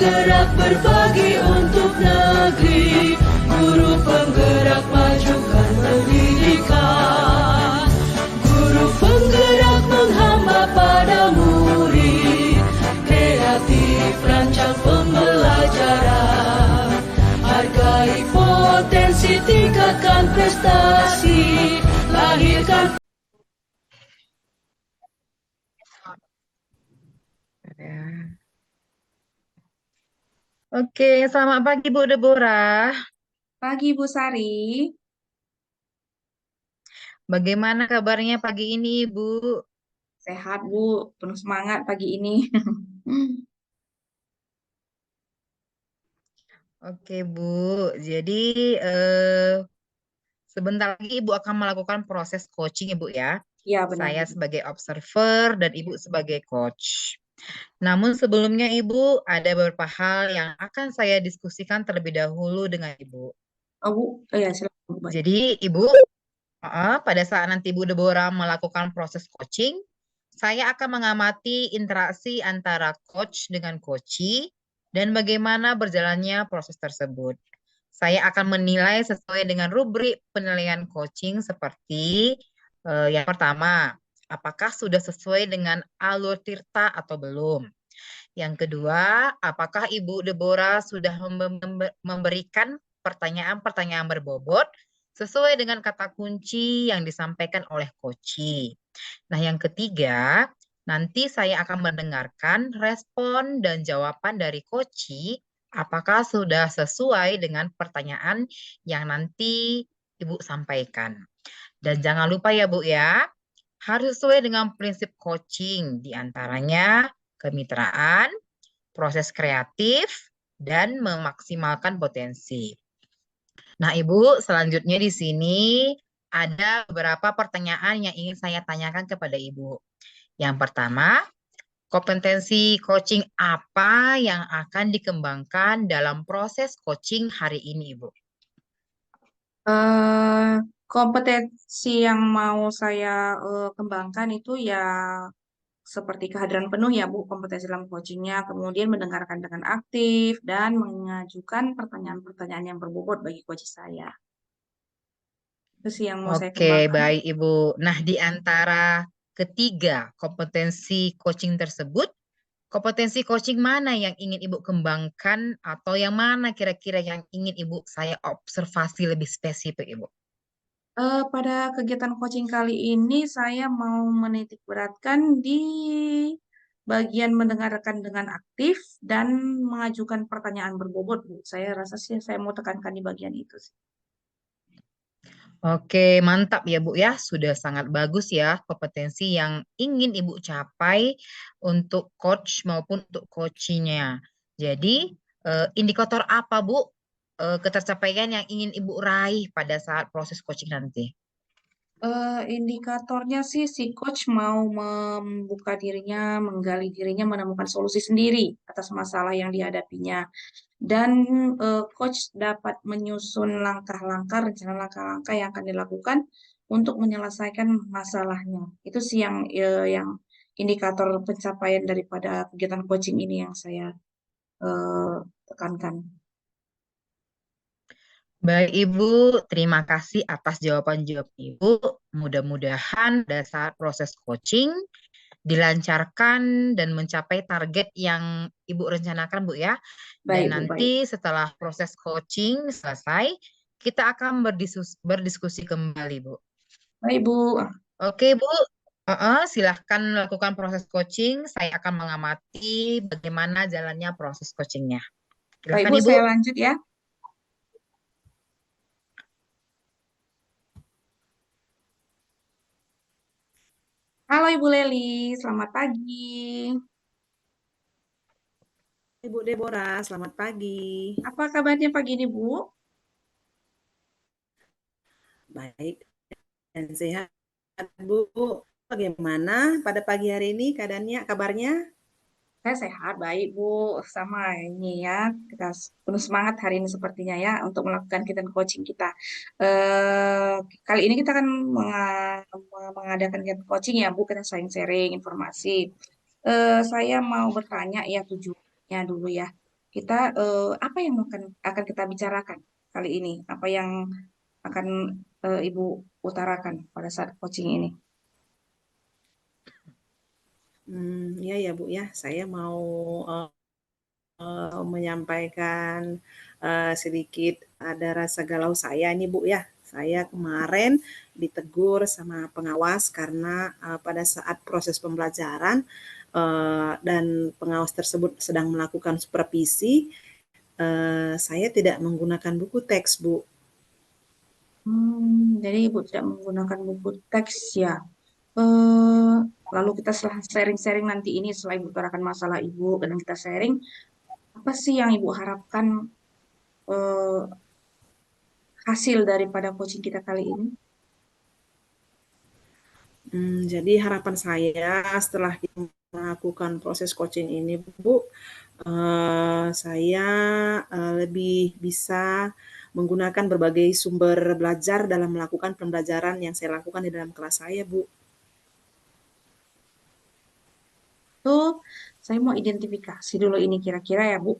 penggerak berbagi untuk negeri, guru penggerak majukan pendidikan, guru penggerak menghamba pada murid, kreatif rancang pembelajaran, hargai potensi, tingkatkan prestasi, lahirkan. Oke, selamat pagi Bu Deborah. Pagi Bu Sari, Bagaimana kabarnya pagi ini Ibu? sehat Bu, penuh semangat pagi ini. Oke Bu, jadi eh, sebentar lagi Ibu akan melakukan proses coaching Ibu ya. Ya benar Saya Bu. sebagai observer dan Ibu sebagai coach. Namun sebelumnya Ibu ada beberapa hal yang akan saya diskusikan terlebih dahulu dengan Ibu. Oh Bu, oh ya silakan Bu. Baik. Jadi Ibu, pada saat nanti Ibu Deborah melakukan proses coaching, saya akan mengamati interaksi antara coach dengan coachee dan bagaimana berjalannya proses tersebut. Saya akan menilai sesuai dengan rubrik penilaian coaching seperti yang pertama, apakah sudah sesuai dengan alur tirta atau belum? Yang kedua, apakah Ibu Deborah sudah memberikan pertanyaan-pertanyaan berbobot sesuai dengan kata kunci yang disampaikan oleh Koci? Nah, yang ketiga, nanti saya akan mendengarkan respon dan jawaban dari Koci, apakah sudah sesuai dengan pertanyaan yang nanti Ibu sampaikan. Dan jangan lupa ya Bu ya, harus sesuai dengan prinsip coaching, diantaranya kemitraan, proses kreatif, dan memaksimalkan potensi. Nah, Ibu, selanjutnya di sini ada beberapa pertanyaan yang ingin saya tanyakan kepada Ibu. Yang pertama, kompetensi coaching apa yang akan dikembangkan dalam proses coaching hari ini, Ibu? Eh, kompetensi yang mau saya kembangkan itu ya seperti kehadiran penuh ya Bu, kompetensi dalam coachingnya, kemudian mendengarkan dengan aktif dan mengajukan pertanyaan-pertanyaan yang berbobot bagi coach saya. Itu sih yang mau saya Oke, kembangkan. baik Ibu. Nah, di antara ketiga kompetensi coaching tersebut, kompetensi coaching mana yang ingin Ibu kembangkan atau yang mana kira-kira yang ingin Ibu saya observasi lebih spesifik, Ibu? Pada kegiatan coaching kali ini saya mau menitik beratkan di bagian mendengarkan dengan aktif dan mengajukan pertanyaan berbobot, Bu. Saya rasa sih saya mau tekankan di bagian itu sih. Oke, mantap ya Bu ya. Sudah sangat bagus ya kompetensi yang ingin Ibu capai untuk coach maupun untuk coachingnya. Jadi, indikator apa Bu ketercapaian yang ingin Ibu raih pada saat proses coaching nanti? Indikatornya sih si coach mau membuka dirinya, menggali dirinya, menemukan solusi sendiri atas masalah yang dihadapinya. Dan coach dapat menyusun langkah-langkah, rencana langkah-langkah yang akan dilakukan untuk menyelesaikan masalahnya. Itu sih yang indikator pencapaian daripada kegiatan coaching ini yang saya tekankan. Baik Ibu, terima kasih atas jawaban-jawab Ibu. Mudah-mudahan pada saat proses coaching dilancarkan dan mencapai target yang Ibu rencanakan, Bu ya. Dan Baik, Bu, nanti baik. setelah proses coaching selesai, kita akan berdiskusi kembali, Bu. Baik, Bu. Oke, Bu. Silahkan lakukan proses coaching. Saya akan mengamati bagaimana jalannya proses coachingnya. Baik, Silahkan, Bu, Ibu. saya lanjut ya. Halo Ibu Leli, selamat pagi. Ibu Deborah, selamat pagi. Apa kabarnya pagi ini, Bu? Baik dan sehat, Bu. Bagaimana pada pagi hari ini keadaannya, kabarnya? Saya sehat, baik Bu. Sama ini ya, kita penuh semangat hari ini sepertinya ya untuk melakukan kegiatan coaching kita. Eh, Kali ini kita akan mengadakan kegiatan coaching ya, Bu. Kita sharing-sharing informasi. Saya mau bertanya ya tujuannya dulu ya. kita apa yang akan kita bicarakan kali ini? Apa yang akan Ibu utarakan pada saat coaching ini? Iya ya Bu ya, saya mau menyampaikan sedikit ada rasa galau saya nih Bu ya. Saya kemarin ditegur sama pengawas karena pada saat proses pembelajaran dan pengawas tersebut sedang melakukan supervisi, saya tidak menggunakan buku teks Bu. Jadi Ibu tidak menggunakan buku teks ya. Eh, Lalu kita setelah sharing-sharing nanti ini, setelah Ibu utarakan masalah Ibu dan kita sharing, apa sih yang Ibu harapkan eh, hasil daripada coaching kita kali ini? Jadi harapan saya setelah melakukan proses coaching ini Bu, saya lebih bisa menggunakan berbagai sumber belajar dalam melakukan pembelajaran yang saya lakukan di dalam kelas saya Bu. Tuh, saya mau identifikasi dulu ini kira-kira ya Bu.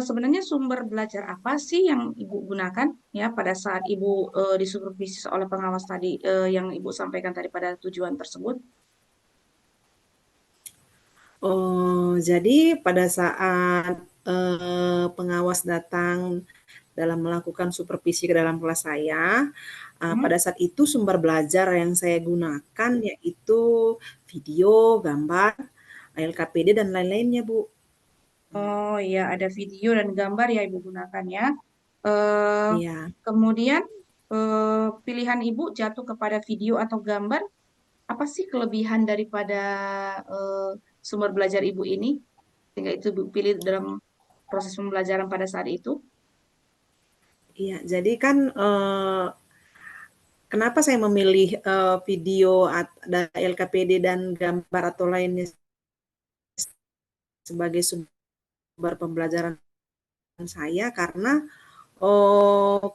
Sebenarnya sumber belajar apa sih yang Ibu gunakan ya pada saat Ibu disupervisi oleh pengawas tadi yang Ibu sampaikan tadi pada tujuan tersebut? Oh, jadi pada saat pengawas datang dalam melakukan supervisi ke dalam kelas saya, Hmm? pada saat itu sumber belajar yang saya gunakan yaitu video, gambar, LKPD dan lain-lainnya, Bu. Oh iya, ada video dan gambar ya Ibu gunakan ya. Eh, Iya. Kemudian pilihan Ibu jatuh kepada video atau gambar. Apa sih kelebihan daripada eh, sumber belajar Ibu ini? Sehingga itu Ibu pilih dalam proses pembelajaran pada saat itu. Iya, jadi kan kenapa saya memilih video LKPD dan gambar atau lainnya sebagai sumber pembelajaran saya karena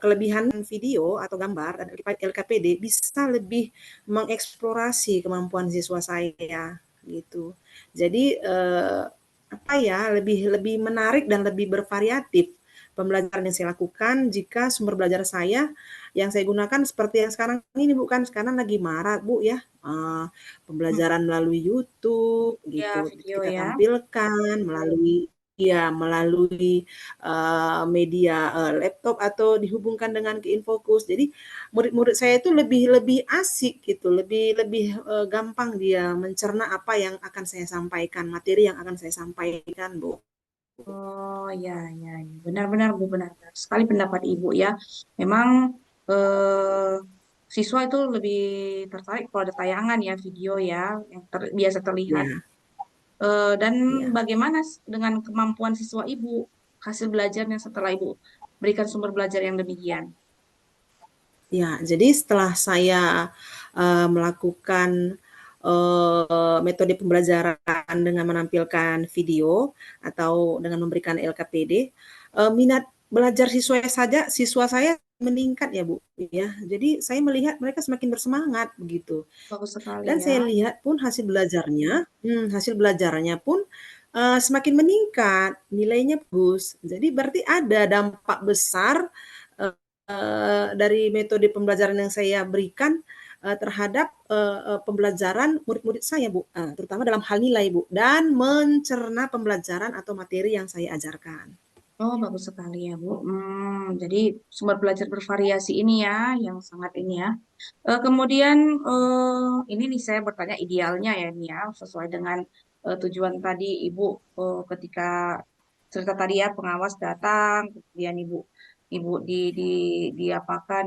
kelebihan video atau gambar dan LKPD bisa lebih mengeksplorasi kemampuan siswa saya gitu. Jadi apa ya lebih lebih menarik dan lebih bervariatif pembelajaran yang saya lakukan jika sumber belajar saya yang saya gunakan seperti yang sekarang ini bukan sekarang lagi marak Bu ya Hmm, pembelajaran melalui YouTube ya, gitu video kita ya. tampilkan melalui ya melalui media laptop atau dihubungkan dengan ke Infocus. Jadi murid-murid saya itu lebih lebih asik gitu, lebih lebih gampang dia mencerna apa yang akan saya sampaikan, materi yang akan saya sampaikan, Bu. Oh ya, ya, ya. Benar-benar Bu, benar-benar sekali pendapat Ibu ya. Memang eh, siswa itu lebih tertarik kalau ada tayangan ya, video ya, yang biasa terlihat. Ya, Dan ya. bagaimana dengan kemampuan siswa Ibu, hasil belajarnya setelah Ibu berikan sumber belajar yang demikian? Ya, jadi setelah saya melakukan metode pembelajaran dengan menampilkan video atau dengan memberikan LKPD, minat belajar siswa saya meningkat ya Bu ya. Jadi saya melihat mereka semakin bersemangat begitu. Bagus sekali Dan ya. saya lihat pun hasil belajarnya pun semakin meningkat, nilainya bagus. Jadi berarti ada dampak besar dari metode pembelajaran yang saya berikan terhadap pembelajaran murid-murid saya, Bu, terutama dalam hal nilai, Bu, dan mencerna pembelajaran atau materi yang saya ajarkan. Oh, bagus sekali ya, Bu. Jadi sumber belajar bervariasi ini ya, yang sangat ini ya. Kemudian ini nih saya bertanya idealnya ya, ini ya, sesuai dengan tujuan tadi Ibu ketika cerita tadi ya, pengawas datang, kemudian Ibu diapakan,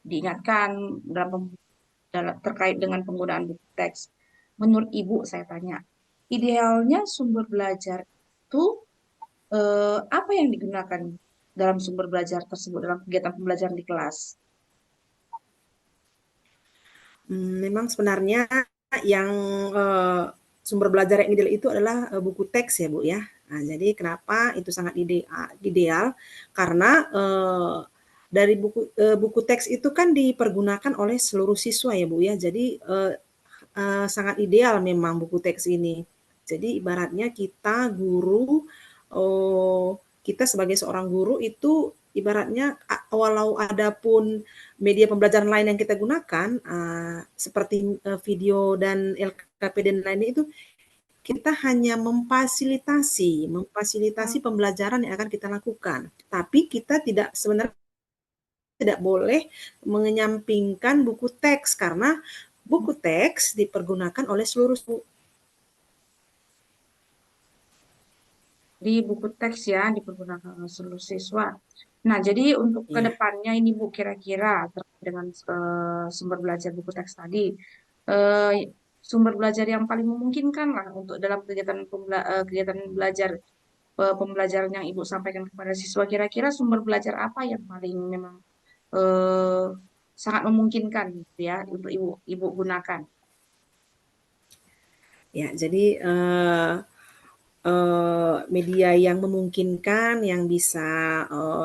diingatkan terkait dengan penggunaan buku teks. Menurut Ibu, saya tanya, idealnya sumber belajar itu apa yang digunakan dalam sumber belajar tersebut, dalam kegiatan pembelajaran di kelas? Memang sebenarnya yang sumber belajar yang ideal itu adalah buku teks ya Bu ya. Nah, jadi kenapa itu sangat ideal? Karena dari buku teks itu kan dipergunakan oleh seluruh siswa ya Bu ya. Jadi sangat ideal memang buku teks ini. Jadi ibaratnya kita guru kita sebagai seorang guru itu ibaratnya walau ada pun media pembelajaran lain yang kita gunakan, seperti video dan LKP dan lainnya itu kita hanya memfasilitasi pembelajaran yang akan kita lakukan. Tapi kita sebenarnya tidak boleh menyampingkan buku teks karena buku teks dipergunakan oleh seluruh Di buku teks ya dipergunakan oleh seluruh siswa. Nah, jadi untuk Iya. kedepannya ini Bu, kira-kira terkait dengan sumber belajar buku teks tadi, eh, sumber belajar yang paling memungkinkan lah untuk dalam kegiatan belajar pembelajaran yang Ibu sampaikan kepada siswa, kira-kira sumber belajar apa yang paling memang eh, sangat memungkinkan gitu ya untuk Ibu gunakan? Ya, jadi media yang memungkinkan yang bisa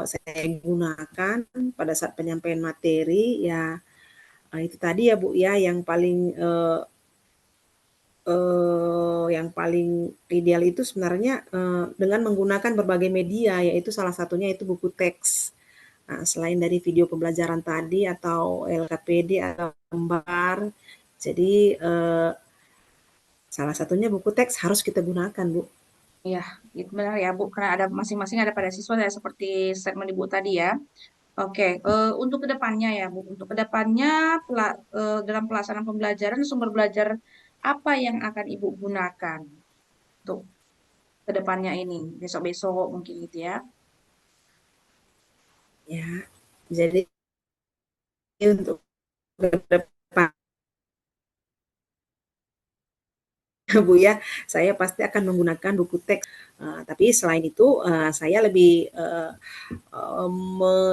saya gunakan pada saat penyampaian materi ya itu tadi ya Bu ya yang paling ideal itu sebenarnya dengan menggunakan berbagai media yaitu salah satunya itu buku teks. Nah, selain dari video pembelajaran tadi atau LKPD atau gambar, jadi salah satunya buku teks harus kita gunakan Bu. Ya, itu benar ya Bu, karena ada masing-masing ada pada siswa ya seperti statement Ibu tadi ya. Oke, untuk kedepannya ya Bu, untuk kedepannya dalam pelaksanaan pembelajaran sumber belajar apa yang akan Ibu gunakan untuk kedepannya ini, besok-besok mungkin gitu ya. Ya, jadi untuk ke depan Bu ya, saya pasti akan menggunakan buku teks. Tapi selain itu saya lebih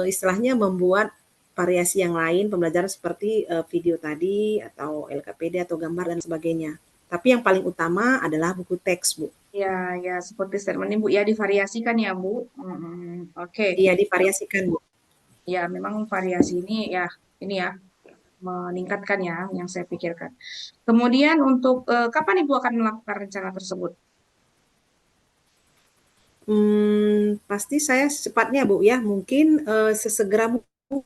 istilahnya membuat variasi yang lain pembelajaran seperti video tadi atau LKPD atau gambar dan sebagainya. Tapi yang paling utama adalah buku teks, Bu. Ya, ya seperti statement Ibu ya divariasikan ya Bu. Oke, Iya, divariasikan, Bu. ya memang variasi ini ya meningkatkan ya yang saya pikirkan. Kemudian untuk kapan Ibu akan melakukan rencana tersebut? Pasti saya secepatnya, Bu, ya. Mungkin sesegera mungkin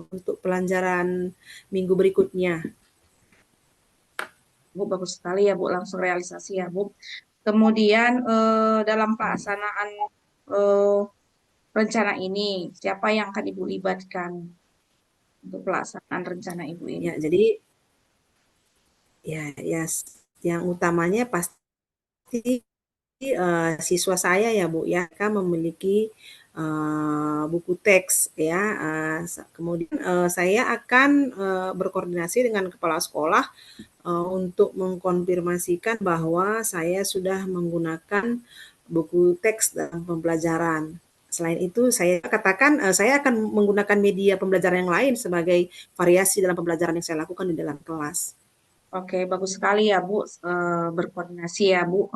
untuk pelajaran minggu berikutnya. Bu, bagus sekali ya Bu, langsung realisasi ya Bu. Kemudian dalam pelaksanaan eh, rencana ini, siapa yang akan Ibu libatkan untuk pelaksanaan rencana Ibu ini? Ya, jadi ya yang utamanya pasti siswa saya ya Bu ya, mereka memiliki buku teks ya. Kemudian saya akan berkoordinasi dengan kepala sekolah untuk mengkonfirmasikan bahwa saya sudah menggunakan buku teks dalam pembelajaran. Selain itu, saya katakan saya akan menggunakan media pembelajaran yang lain sebagai variasi dalam pembelajaran yang saya lakukan di dalam kelas. Oke, bagus sekali ya Bu, berkoordinasi ya Bu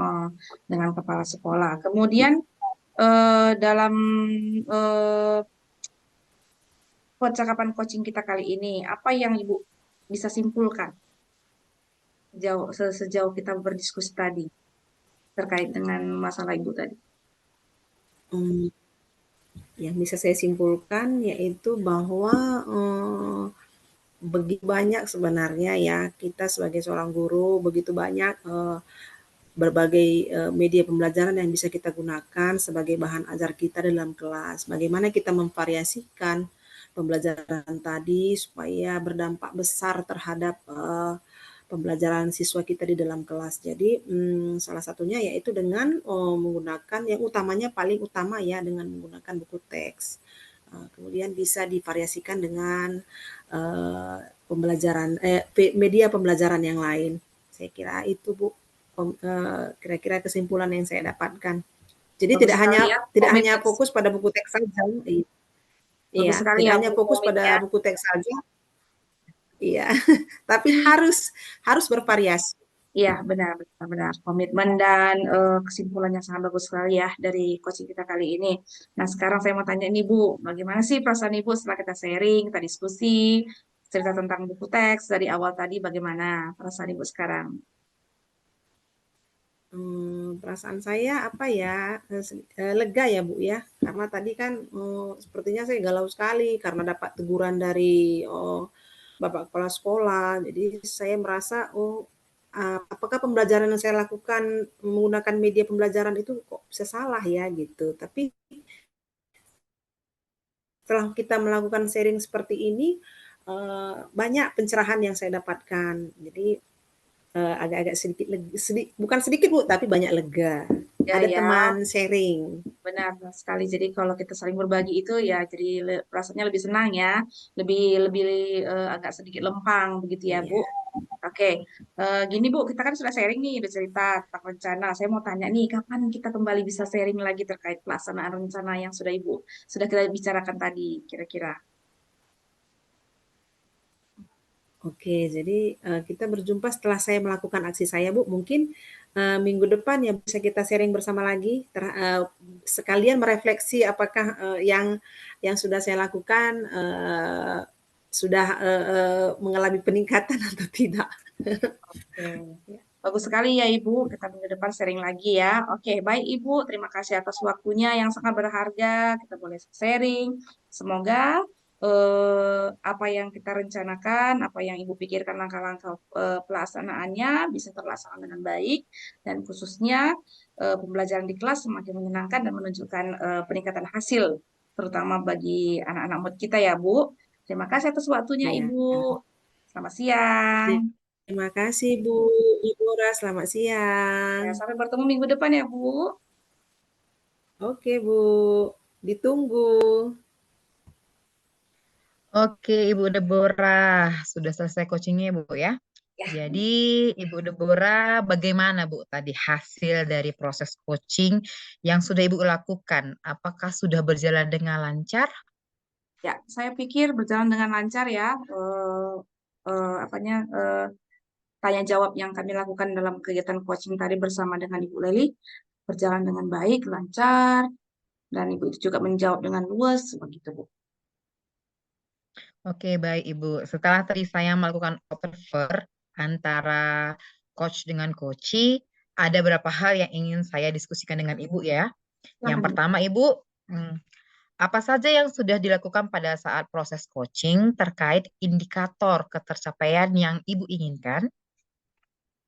dengan kepala sekolah. Kemudian dalam eh, percakapan coaching kita kali ini, apa yang Ibu bisa simpulkan sejauh kita berdiskusi tadi terkait dengan masalah Ibu tadi? Hmm, yang bisa saya simpulkan yaitu bahwa begitu banyak sebenarnya ya kita sebagai seorang guru begitu banyak berbagai media pembelajaran yang bisa kita gunakan sebagai bahan ajar kita dalam kelas. Bagaimana kita memvariasikan pembelajaran tadi supaya berdampak besar terhadap pembelajaran siswa kita di dalam kelas. Jadi salah satunya yaitu dengan menggunakan yang utamanya paling utama ya dengan menggunakan buku teks. Kemudian bisa divariasikan dengan media pembelajaran yang lain. Saya kira itu Bu, kira-kira kesimpulan yang saya dapatkan. Jadi Bagus tidak sekali hanya ya, tidak komit, hanya fokus pada buku teks saja. bagus Iya, sekali tidak ya hanya Bu, fokus komit pada ya. buku teks saja. Iya, tapi harus bervariasi. Iya, benar, benar, benar. Komitmen dan kesimpulannya sangat bagus sekali ya dari coaching kita kali ini. Nah, sekarang saya mau tanya nih Bu, bagaimana sih perasaan Ibu setelah kita sharing, kita diskusi, cerita tentang buku teks dari awal tadi, bagaimana perasaan Ibu sekarang? perasaan saya apa ya, lega ya Bu ya, karena tadi kan, sepertinya saya galau sekali karena dapat teguran dari, Bapak kepala sekolah. Jadi saya merasa, apakah pembelajaran yang saya lakukan menggunakan media pembelajaran itu kok bisa salah ya gitu. Tapi setelah kita melakukan sharing seperti ini, banyak pencerahan yang saya dapatkan. Jadi, agak-agak sedikit bukan sedikit Bu, tapi banyak lega. Ya, Ada ya, teman sharing. benar sekali. Jadi kalau kita saling berbagi itu ya jadi rasanya lebih senang ya, lebih lebih agak sedikit lempang begitu ya, Bu. Iya. Oke, gini Bu, kita kan sudah sharing nih, udah cerita tentang rencana. Saya mau tanya nih, kapan kita kembali bisa sharing lagi terkait pelaksanaan rencana yang sudah kita bicarakan tadi, kira-kira? Oke, jadi, kita berjumpa setelah saya melakukan aksi saya Bu. Mungkin, minggu depan ya bisa kita sharing bersama lagi, sekalian merefleksi apakah, yang sudah saya lakukan, sudah, mengalami peningkatan atau tidak. Oke, bagus sekali ya Ibu. Kita minggu depan sharing lagi ya. Oke, baik Ibu. Terima kasih atas waktunya yang sangat berharga. Kita boleh sharing. Semoga apa yang kita rencanakan, apa yang Ibu pikirkan langkah-langkah pelaksanaannya bisa terlaksana dengan baik dan khususnya pembelajaran di kelas semakin menyenangkan dan menunjukkan peningkatan hasil, terutama bagi anak-anak murid kita ya Bu. Terima kasih atas waktunya Iya. Ibu. Selamat siang. Terima kasih Bu Ibu Ra, selamat siang. Ya, sampai bertemu minggu depan ya, Bu. Oke Bu, ditunggu. Oke, Ibu Deborah, sudah selesai coachingnya Bu ya. Ya, Jadi Ibu Deborah, bagaimana Bu tadi hasil dari proses coaching yang sudah Ibu lakukan? Apakah sudah berjalan dengan lancar? ya, saya pikir berjalan dengan lancar ya. Apanya tanya jawab yang kami lakukan dalam kegiatan coaching tadi bersama dengan Ibu Leli berjalan dengan baik, lancar, dan Ibu itu juga menjawab dengan luas, begitu Bu. Oke, baik Ibu. Setelah tadi saya melakukan observer antara coach dengan coachee, ada beberapa hal yang ingin saya diskusikan dengan Ibu ya. Yang Silakan, Bu. pertama Ibu, apa saja yang sudah dilakukan pada saat proses coaching terkait indikator ketercapaian yang Ibu inginkan?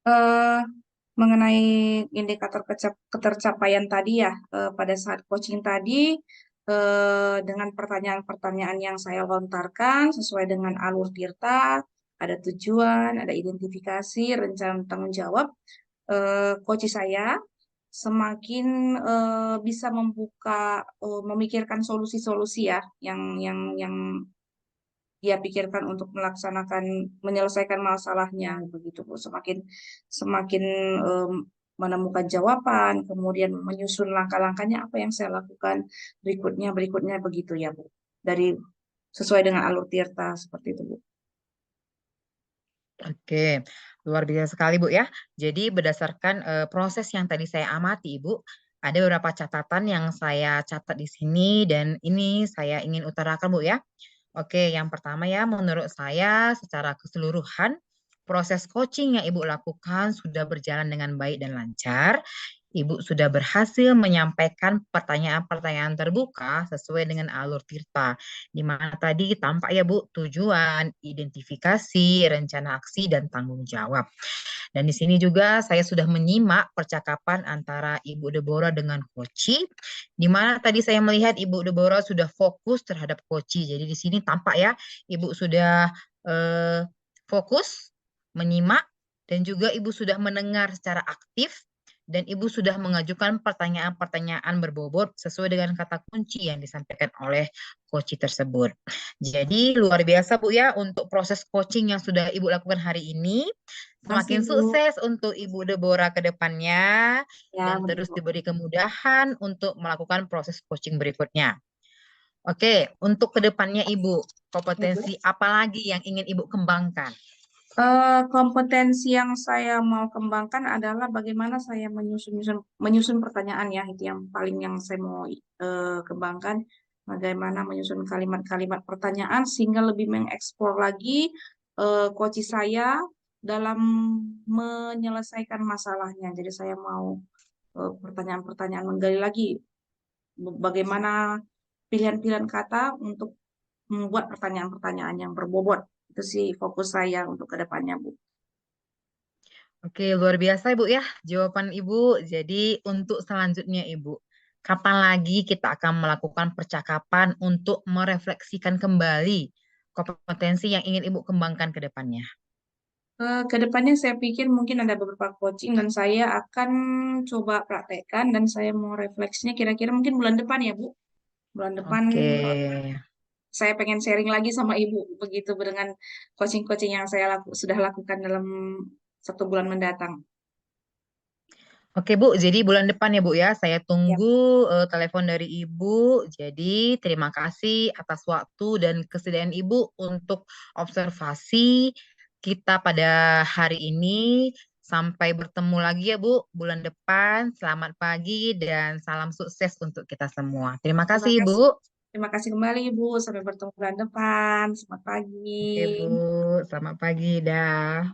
Eh, Mengenai indikator ketercapaian tadi ya, pada saat coaching tadi, dengan pertanyaan-pertanyaan yang saya lontarkan sesuai dengan alur Tirta, ada tujuan, ada identifikasi, rencana tanggung jawab, coach saya semakin bisa memikirkan solusi-solusi ya, yang dia pikirkan untuk menyelesaikan masalahnya begitu Bu. Semakin semakin em, menemukan jawaban, kemudian menyusun langkah-langkahnya apa yang saya lakukan berikutnya begitu ya Bu. Dari sesuai dengan alur Tirta seperti itu Bu. Oke, luar biasa sekali Bu ya. Jadi berdasarkan proses yang tadi saya amati Ibu, ada beberapa catatan yang saya catat di sini dan ini saya ingin utarakan Bu ya. Oke, yang pertama ya, menurut saya secara keseluruhan proses coaching yang Ibu lakukan sudah berjalan dengan baik dan lancar. Ibu sudah berhasil menyampaikan pertanyaan-pertanyaan terbuka sesuai dengan alur Tirta, di mana tadi tampak ya Bu tujuan, identifikasi, rencana aksi, dan tanggung jawab. Dan di sini juga saya sudah menyimak percakapan antara Ibu Deborah dengan Koci, di mana tadi saya melihat Ibu Deborah sudah fokus terhadap Koci. Jadi di sini tampak ya, Ibu sudah fokus, menyimak, dan juga Ibu sudah mendengar secara aktif, dan Ibu sudah mengajukan pertanyaan-pertanyaan berbobot sesuai dengan kata kunci yang disampaikan oleh Koci tersebut. Jadi luar biasa Bu ya untuk proses coaching yang sudah Ibu lakukan hari ini. Masih Semakin Bu. sukses untuk Ibu Deborah ke depannya Ya, dan benar terus Bu. diberi kemudahan untuk melakukan proses coaching berikutnya. Oke, untuk ke depannya Ibu, Ya, Bu. kompetensi apa lagi yang ingin Ibu kembangkan? Kompetensi yang saya mau kembangkan adalah bagaimana saya menyusun pertanyaan ya, itu yang paling yang saya mau kembangkan. Bagaimana menyusun kalimat-kalimat pertanyaan sehingga lebih mengeksplor lagi coach saya dalam menyelesaikan masalahnya. Jadi saya mau pertanyaan-pertanyaan menggali lagi bagaimana pilihan-pilihan kata untuk membuat pertanyaan-pertanyaan yang berbobot. Itu sih fokus saya untuk ke depannya, Bu. Oke, luar biasa Ibu ya jawaban Ibu. Jadi untuk selanjutnya Ibu, kapan lagi kita akan melakukan percakapan untuk merefleksikan kembali kompetensi yang ingin Ibu kembangkan ke depannya? Ke depannya saya pikir mungkin ada beberapa coaching dan saya akan coba praktekkan dan saya mau refleksinya kira-kira mungkin bulan depan ya, Bu. Bulan depan Oke. saya pengen sharing lagi sama Ibu begitu dengan coaching-coaching yang saya sudah lakukan dalam 1 bulan mendatang. Oke Bu, jadi bulan depan ya Bu ya, saya Ya, tunggu telepon dari Ibu. Jadi terima kasih atas waktu dan kesediaan Ibu untuk observasi kita pada hari ini. Sampai bertemu lagi ya Bu bulan depan. Selamat pagi dan salam sukses untuk kita semua. Terima terima kasih kasih. Ibu. Terima kasih kembali Ibu. Sampai bertemu bulan depan. Selamat pagi. Oke Bu, selamat pagi dah.